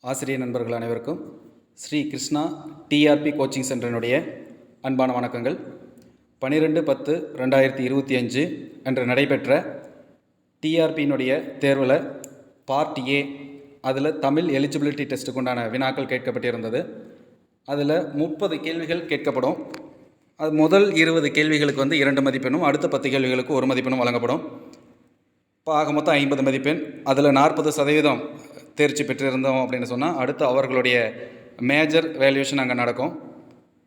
ஆசிரியர் நண்பர்கள் அனைவருக்கும் ஸ்ரீ கிருஷ்ணா டிஆர்பி கோச்சிங் சென்டரினுடைய அன்பான வணக்கங்கள். 12/10/2025 அன்று நடைபெற்ற டிஆர்பியினுடைய தேர்வில் பார்ட் ஏ அதில் தமிழ் எலிஜிபிலிட்டி டெஸ்ட்டுக்கு உண்டான வினாக்கள் கேட்கப்பட்டிருந்தது. அதில் 30 கேள்விகள் கேட்கப்படும். அது முதல் 20 கேள்விகளுக்கு 2 மதிப்பெண்ணும் அடுத்த 10 கேள்விகளுக்கு 1 மதிப்பெண்ணும் வழங்கப்படும். இப்போ ஆக மொத்தம் 50 மதிப்பெண். அதில் 40% தேர்ச்சி பெற்றிருந்தோம் அப்படின்னு சொன்னால் அடுத்து அவர்களுடைய மேஜர் வேல்யூஷன் அங்கே நடக்கும்.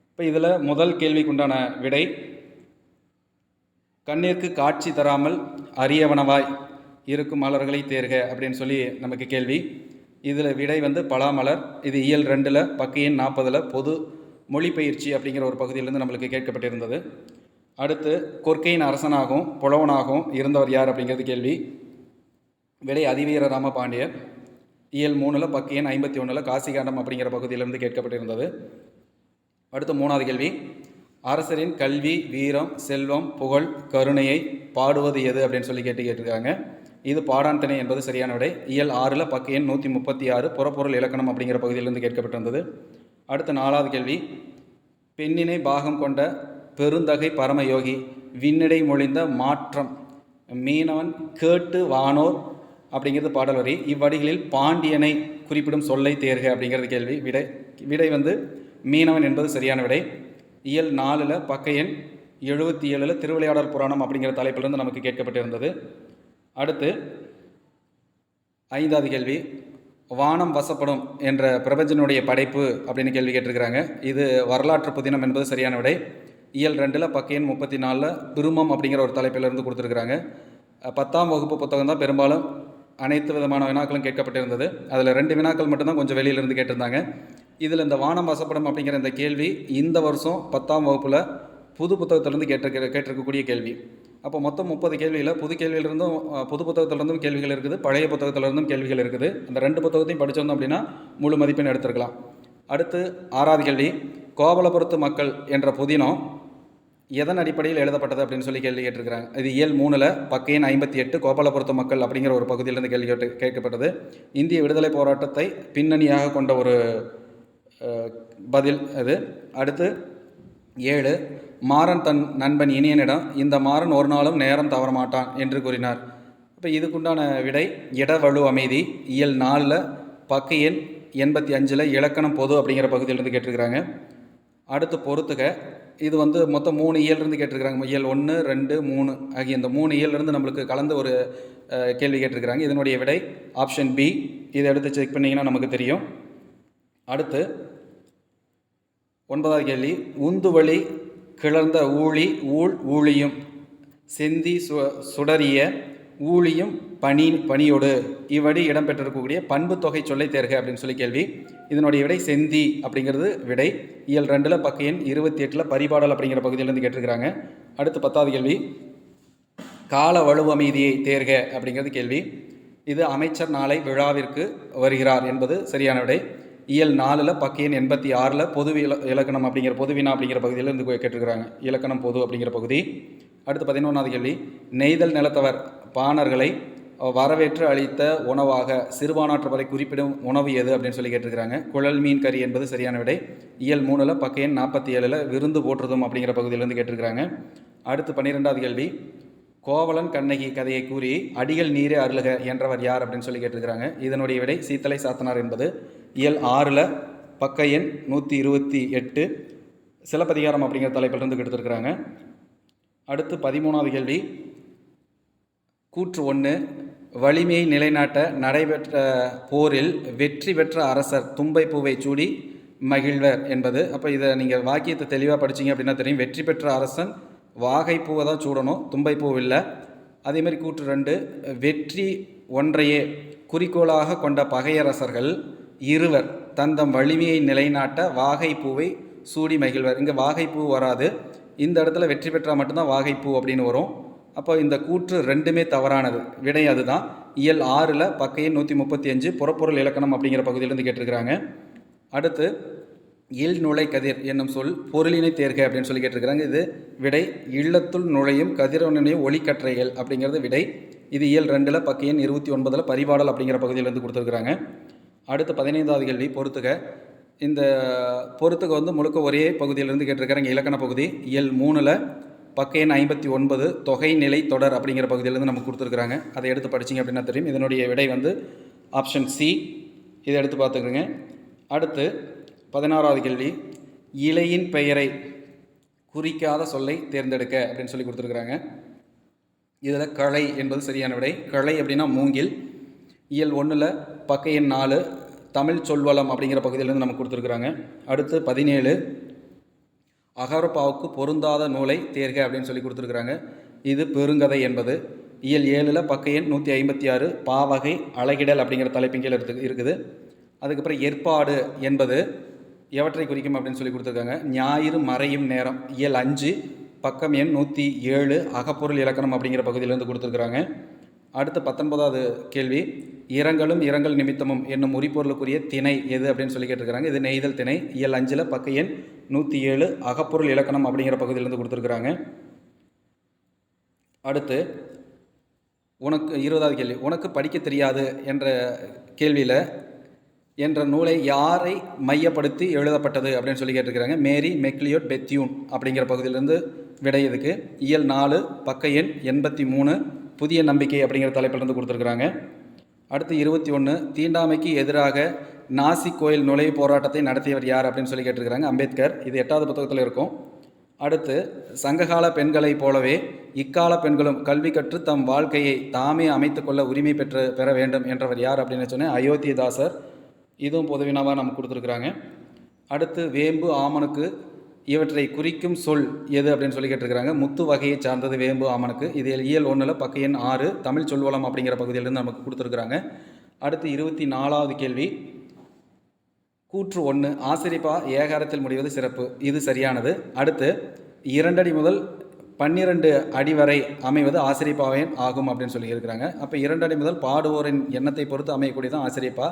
இப்போ இதில் முதல் கேள்விக்குண்டான விடை, கண்ணிற்கு காட்சி தராமல் அரியவனவாய் இருக்கும் மலர்களை தேர்க அப்படின்னு சொல்லி நமக்கு கேள்வி. இதில் விடை பலாமலர். இது இயல் 2 பக்க எண் 40 பொது மொழிப்பயிற்சி அப்படிங்கிற ஒரு பகுதியிலிருந்து நம்மளுக்கு கேட்கப்பட்டிருந்தது. அடுத்து கொற்கையின் அரசனாகவும் புலவனாகவும் இருந்தவர் யார் அப்படிங்கிறது கேள்வி. விடை அதிவீர ராம பாண்டியர். இயல் 3 பக்க எண் 51 காசிகாண்டம் அப்படிங்கிற பகுதியிலிருந்து கேட்கப்பட்டிருந்தது. அடுத்து 3வது கேள்வி, அரசரின் கல்வி, வீரம், செல்வம், புகழ், கருணையை பாடுவது எது அப்படின்னு சொல்லி கேட்டிருக்காங்க. இது பாடான் திணை என்பது சரியான விடை. இயல் 6 பக்க எண் 136 புறப்பொருள் இலக்கணம் அப்படிங்கிற பகுதியிலிருந்து கேட்கப்பட்டிருந்தது. அடுத்து 4வது கேள்வி, பெண்ணினை பாகம் கொண்ட பெருந்தகை பரமயோகி விண்ணிடை மொழிந்த மாற்றம் மீனவன் கேட்டு வானோர் அப்படிங்கிறது பாடல் வரி. இவ்வடிகளில் பாண்டியனை குறிப்பிடும் சொல்லை தேர்க அப்படிங்கிறது கேள்வி. விடை மீனவன் என்பது சரியான விடை. இயல் 4 பக்க எண் 77 திருவிளையாடல் புராணம் அப்படிங்கிற தலைப்பிலிருந்து நமக்கு கேட்கப்பட்டிருந்தது. அடுத்து 5வது கேள்வி, வானம் வசப்படும் என்ற பிரபஞ்சனுடைய படைப்பு அப்படின்னு கேள்வி கேட்டிருக்கிறாங்க. இது வரலாற்று புதினம் என்பது சரியான விடை. இயல் 2 பக்க எண் 34 பிருமம் அப்படிங்கிற ஒரு தலைப்பிலிருந்து கொடுத்துருக்குறாங்க. 10ஆம் வகுப்பு புத்தகம் தான் பெரும்பாலும் அனைத்து விதமான வினாக்களும் கேட்கப்பட்டிருந்தது. அதில் 2 வினாக்கள் மட்டும்தான் கொஞ்சம் வெளியிலிருந்து கேட்டிருந்தாங்க. இதில் இந்த வானம் வசப்படும் அப்படிங்கிற இந்த கேள்வி இந்த வருஷம் 10ஆம் வகுப்பில் புது புத்தகத்திலிருந்து கேட்டிருக்கக்கூடிய கேள்வி. அப்போ மொத்தம் 30 கேள்வியில் புது கேள்வியிலிருந்தும் புது புத்தகத்திலிருந்தும் கேள்விகள் இருக்குது, பழைய புத்தகத்திலிருந்தும் கேள்விகள் இருக்குது. அந்த 2 புத்தகத்தையும் படிச்சிருந்தோம் அப்படின்னா முழு மதிப்பெண் எடுத்துருக்கலாம். அடுத்து 6வது கேள்வி, கோவலபுரத்து மக்கள் என்ற புதினம் எதன் அடிப்படையில் எழுதப்பட்டது அப்படின்னு சொல்லி கேள்வி கேட்டிருக்கிறாங்க. இது இயல் 3 பக்க எண் 58 கோபாலபுரத்து மக்கள் அப்படிங்கிற ஒரு பகுதியிலிருந்து கேள்வி கேட்கப்பட்டது. இந்திய விடுதலை போராட்டத்தை பின்னணியாக கொண்ட ஒரு பதில் அது. அடுத்து 7, மாறன் தன் நண்பன் இனியனிடம் இந்த மாறன் ஒரு நாளும் நேரம் தவறமாட்டான் என்று கூறினார். இப்போ இதுக்குண்டான விடை இடவழு அமைதி. இயல் 4 பக்க எண் 85 இலக்கணம் பொது அப்படிங்கிற பகுதியிலிருந்து கேட்டிருக்கிறாங்க. அடுத்து பொறுத்துக. இது மொத்தம் 3 இயலிருந்து கேட்டிருக்கிறாங்க. இயல் 1, 2, 3 ஆகிய இந்த 3 இயலிருந்து நம்மளுக்கு கலந்து ஒரு கேள்வி கேட்டிருக்கிறாங்க. இதனுடைய விடை ஆப்ஷன் பி. இதை எடுத்து செக் பண்ணிங்கன்னா நமக்கு தெரியும். அடுத்து 9வது கேள்வி, உந்துவழி கிளர்ந்த ஊழி ஊழியும் செந்தி சுடரிய ஊழியும் பணியோடு இவ்வடி இடம்பெற்றிருக்கக்கூடிய பண்பு தொகை சொல்லை தேர்க அப்படின்னு சொல்லி கேள்வி. இதனுடைய விடை செந்தி அப்படிங்கிறது விடை. இயல் 2 பக்க எண் 28 பரிபாடல் அப்படிங்கிற பகுதியிலேருந்து கேட்டிருக்கிறாங்க. அடுத்து 10வது கேள்வி, கால வலுவமைதியை தேர்க அப்படிங்கிறது கேள்வி. இது அமைச்சர் நாளை விழாவிற்கு வருகிறார் என்பது சரியான விடை. இயல் 4 பக்க எண் 86 பொது இலக்கணம் அப்படிங்கிற பொதுவினா அப்படிங்கிற பகுதியிலேருந்து கேட்டிருக்கிறாங்க. இலக்கணம் பொது அப்படிங்கிற பகுதி. அடுத்து 11வது கேள்வி, நெய்தல் நிலத்தவர் பாணர்களை வரவேற்று அளித்த உணவாக சிறுபானாற்றுப்பதை குறிப்பிடும் உணவு எது அப்படின்னு சொல்லி கேட்டிருக்கிறாங்க. குழல் மீன் கறி என்பது சரியான விடை. இயல் 3 பக்க எண் 47 விருந்து போற்றுதும் அப்படிங்கிற பகுதியிலேருந்து கேட்டிருக்கிறாங்க. அடுத்து 12வது கேள்வி, கோவலன் கண்ணகி கதையை கூறி அடிகள் நீரே அருளுக என்றவர் யார் அப்படின்னு சொல்லி கேட்டிருக்கிறாங்க. இதனுடைய விடை சீத்தலை சாத்தனார் என்பது. இயல் 6 பக்க எண் 128 சிலப்பதிகாரம் அப்படிங்கிற தலைப்பிலிருந்து எடுத்திருக்கிறாங்க. அடுத்து 13வது கேள்வி, கூற்று 1, வலிமையை நிலைநாட்ட நடைபெற்ற போரில் வெற்றி பெற்ற அரசர் தும்பை பூவை சூடி மகிழ்வர் என்பது. அப்போ இதை நீங்கள் வாக்கியத்தை தெளிவாக படிச்சிங்க அப்படின்னா தெரியும். வெற்றி பெற்ற அரசன் வாகைப்பூவை தான் சூடணும், தும்பை பூ இல்லை. அதேமாதிரி கூற்று 2, வெற்றி ஒன்றையே குறிக்கோளாக கொண்ட பகையரசர்கள் இருவர் தந்தம் வலிமையை நிலைநாட்ட வாகைப்பூவை சூடி மகிழ்வர். இங்கே வாகைப்பூ வராது, இந்த இடத்துல வெற்றி பெற்றால் மட்டும்தான் வாகைப்பூ அப்படின்னு வரும். அப்போ இந்த கூற்று 2மே தவறானது. விடை அதுதான். இயல் 6 பக்க எண் 135 புறப்பொருள் இலக்கணம் அப்படிங்கிற பகுதியிலேருந்து கேட்டிருக்கிறாங்க. அடுத்து இல் நுழை கதிர் என்னும் சொல் பொருளினை தேர்க அப்படின்னு சொல்லி கேட்டிருக்கிறாங்க. இது விடை இல்லத்துள் நுழையும் கதிரவனுடைய ஒளிக்கற்றைகள் அப்படிங்கிறது விடை. இது இயல் 2 பக்க எண் 29 பரிபாடல் அப்படிங்கிற பகுதியிலேருந்து கொடுத்துருக்குறாங்க. அடுத்து 15வது கேள்வி பொறுத்துக. இந்த பொறுத்துக வந்து முழுக்க ஒரே பகுதியிலிருந்து கேட்டிருக்காங்க. இலக்கண பகுதி இயல் 3ல் பக்க எண் 59 தொகை நிலை தொடர் அப்படிங்கிற பகுதியிலேருந்து நமக்கு கொடுத்துருக்குறாங்க. அதை எடுத்து படிச்சிங்க அப்படின்னா தெரியும். இதனுடைய விடை வந்து ஆப்ஷன் சி. இதை எடுத்து பார்த்துக்கோங்க. அடுத்து 16வது கேள்வி இலையின் பெயரை குறிக்காத சொல்லை தேர்ந்தெடுக்க அப்படின்னு சொல்லி கொடுத்துருக்குறாங்க. இதில் களை என்பது சரியான விடை. களை அப்படின்னா மூங்கில். இயல் 1ல் பக்க எண் 4 தமிழ் சொல்வளம் அப்படிங்கிற பகுதியிலேருந்து நமக்கு கொடுத்துருக்குறாங்க. அடுத்து 17 அகரப்பாவுக்கு பொருந்தாத நூலை தேர்க அப்படின்னு சொல்லி கொடுத்துருக்குறாங்க. இது பெருங்கதை என்பது. இயல் 7ல் பக்க எண் 156 பாவகை அழகிடல் அப்படிங்கிற தலைப்பின் கீழ் இருக்குது. அதுக்கப்புறம் ஏற்பாடு என்பது எவற்றை குறிக்கும் அப்படின்னு சொல்லி கொடுத்துருக்காங்க. ஞாயிறு மறையும் நேரம். இயல் 5 பக்கம் எண் 107 அகப்பொருள் இலக்கணம் அப்படிங்கிற பகுதியிலேருந்து கொடுத்துருக்குறாங்க. அடுத்து 19வது கேள்வி இரங்கலும் இரங்கல் நிமித்தமும் என்னும் உரிப்பொருளுக்குரிய திணை எது அப்படின்னு சொல்லி கேட்டிருக்கிறாங்க. இது நெய்தல் திணை. இயல் 5ல் பக்க எண் 107 அகப்பொருள் இலக்கணம் அப்படிங்கிற பகுதியிலேருந்து கொடுத்துருக்குறாங்க. அடுத்து உனக்கு 20வது கேள்வி உனக்கு படிக்க தெரியாது என்ற கேள்வியில் என்ற நூலை யாரை மையப்படுத்தி எழுதப்பட்டது அப்படின்னு சொல்லி கேட்டிருக்கிறாங்க. மேரி மெக்லியோட் பெத்யூன் அப்படிங்கிற பகுதியிலேருந்து விடை இதுக்கு. இயல் 4 பக்க எண் 83 புதிய நம்பிக்கை அப்படிங்கிற தலைப்பிலிருந்து கொடுத்துருக்குறாங்க. அடுத்து 21 தீண்டாமைக்கு எதிராக நாசிக் கோயில் நுழைவு போராட்டத்தை நடத்தியவர் யார் அப்படின்னு சொல்லி கேட்டிருக்கிறாங்க. அம்பேத்கர். இது 8வது புத்தகத்தில் இருக்கும். அடுத்து சங்ககால பெண்களைப் போலவே இக்கால பெண்களும் கல்வி கற்று தம் வாழ்க்கையை தாமே அமைத்து கொள்ள உரிமை பெற வேண்டும் என்றவர் யார் அப்படின்னு சொன்னேன். அயோத்திதாசர். இதுவும் பொதுவினாவாக நமக்கு கொடுத்துருக்குறாங்க. அடுத்து வேம்பு ஆமனுக்கு இவற்றை குறிக்கும் சொல் எது அப்படின்னு சொல்லி கேட்டிருக்கிறாங்க. முத்து வகையை சார்ந்தது வேம்பு ஆமனுக்கு. இது இயல் 1ல் பக்க எண் 6 தமிழ் சொல்வளம் அப்படிங்கிற பகுதியிலிருந்து நமக்கு கொடுத்துருக்குறாங்க. அடுத்து 24வது கேள்வி கூற்று 1 ஆசிரியப்பா ஏகாரத்தில் முடிவது சிறப்பு. இது சரியானது. அடுத்து 2 அடி முதல் 12 அடி வரை அமைவது ஆசிரியப்பாவே ஆகும் அப்படின்னு சொல்லி இருக்கிறாங்க. அப்போ 2 அடி முதல் பாடுவோரின் எண்ணத்தை பொறுத்து அமையக்கூடியதான் ஆசிரியப்பா.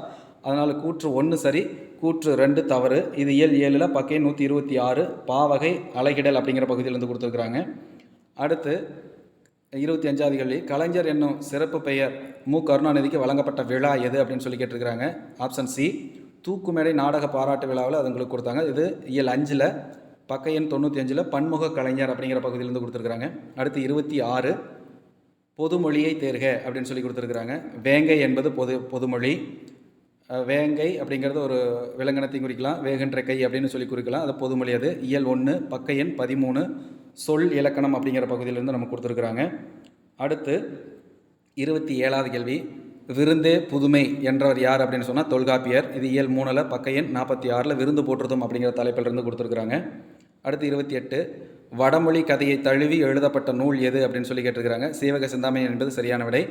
அதனால் கூற்று 1 சரி, கூற்று 2 தவறு. இது இயல் 7ல் பக்க 126 பாவகை அழகிடல் அப்படிங்கிற பகுதியிலேருந்து கொடுத்துருக்குறாங்க. அடுத்து 25வது கேள்வி கலைஞர் என்னும் சிறப்பு பெயர் மு கருணாநிதிக்கு வழங்கப்பட்ட விழா எது அப்படின்னு சொல்லி கேட்டிருக்கிறாங்க. ஆப்ஷன் சி தூக்குமேடை நாடக பாராட்டு விழாவில் அது உங்களுக்கு கொடுத்தாங்க. இது இயல் 5ல் பக்க எண் 95 பன்முக கலைஞர் அப்படிங்கிற பகுதியிலேருந்து கொடுத்துருக்குறாங்க. அடுத்து 26 பொதுமொழியை தேர்க அப்படின்னு சொல்லி கொடுத்துருக்குறாங்க. வேங்கை என்பது பொதுமொழி. வேங்கை அப்படிங்கிறது ஒரு விலங்கினத்தையும் குறிக்கலாம். வேகன்ற கை அப்படின்னு சொல்லி குறிக்கலாம். அது பொதுமொழி. அது இயல் 1 பக்க எண் 13 சொல் இலக்கணம் அப்படிங்கிற பகுதியிலேருந்து நமக்கு கொடுத்துருக்குறாங்க. அடுத்து 27வது கேள்வி விருந்தே புதுமை என்றவர் யார் அப்படின்னு சொன்னால் தொல்காப்பியர். இது இயல் 3ல் பக்க எண் 46 விருந்து போற்றுதும் அப்படிங்கிற தலைப்பிலிருந்து கொடுத்துருக்குறாங்க. அடுத்து 28 வடமொழி கதையை தழுவி எழுதப்பட்ட நூல் எது அப்படின்னு சொல்லி கேட்டிருக்கிறாங்க. சீவக சிந்தாமணி என்பது சரியான விடை.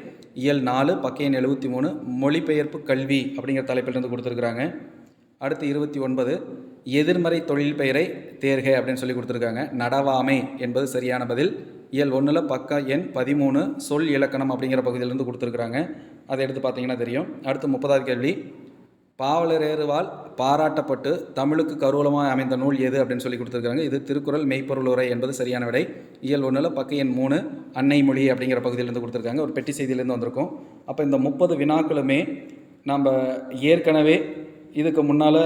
இயல் 4 பக்க எண் 73 மொழிபெயர்ப்பு கல்வி அப்படிங்கிற தலைப்பிலிருந்து கொடுத்துருக்குறாங்க. அடுத்து 29 எதிர்மறை தொழில் பெயரை தேர்க அப்படின்னு சொல்லி கொடுத்துருக்காங்க. நடவாமை என்பது சரியான பதில். இயல் 1ல் பக்க எண் 13 சொல் இலக்கணம் அப்படிங்கிற பகுதியிலேருந்து கொடுத்துருக்குறாங்க. அதை எடுத்து பார்த்தீங்கன்னா தெரியும். அடுத்து 30வது கேள்வி பாவலரேறுவால் பாராட்டப்பட்டு தமிழுக்கு கருவூலமாக அமைந்த நூல் எது அப்படின்னு சொல்லி கொடுத்துருக்காங்க. இது திருக்குறள் மெய்ப்பொருள் உரை என்பது சரியான விடை. இயல் 1ல் பக்க எண் 3 அன்னை மொழி அப்படிங்கிற பகுதியிலேருந்து கொடுத்துருக்காங்க. ஒரு பெட்டி செய்தியிலேருந்து வந்திருக்கும். அப்போ இந்த 30 வினாக்களுமே நம்ம ஏற்கனவே இதுக்கு முன்னால்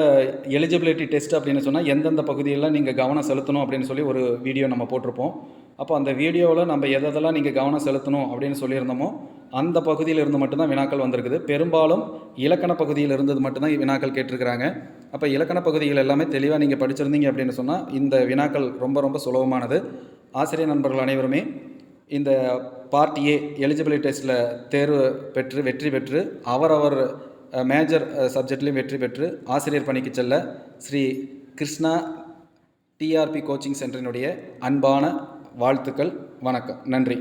எலிஜிபிலிட்டி டெஸ்ட் அப்படின்னு சொன்னால் எந்தெந்த பகுதியெல்லாம் நீங்கள் கவனம் செலுத்தணும் அப்படின்னு சொல்லி ஒரு வீடியோ நம்ம போட்டிருப்போம். அப்போ அந்த வீடியோவில் நம்ம எதெல்லாம் நீங்கள் கவனம் செலுத்தணும் அப்படின்னு சொல்லியிருந்தோமோ அந்த பகுதியில் இருந்து மட்டும்தான் வினாக்கள் வந்திருக்குது. பெரும்பாலும் இலக்கண பகுதியில் இருந்தது மட்டும்தான் வினாக்கள் கேட்டிருக்கிறாங்க. அப்போ இலக்கண பகுதிகள் எல்லாமே தெளிவாக நீங்கள் படிச்சிருந்தீங்க அப்படின்னு சொன்னால் இந்த வினாக்கள் ரொம்ப ரொம்ப சுலபமானது. ஆசிரியர் நண்பர்கள் அனைவருமே இந்த பார்ட் ஏ எலிஜிபிலிட்டி டெஸ்ட்டில் தேர்வு பெற்று வெற்றி பெற்று அவரவர் மேஜர் சப்ஜெக்ட்லேயும் வெற்றி பெற்று ஆசிரியர் பணிக்கு செல்ல ஸ்ரீ கிருஷ்ணா டிஆர்பி கோச்சிங் சென்டரினுடைய அன்பான வாழ்த்துக்கள். வணக்கம். நன்றி.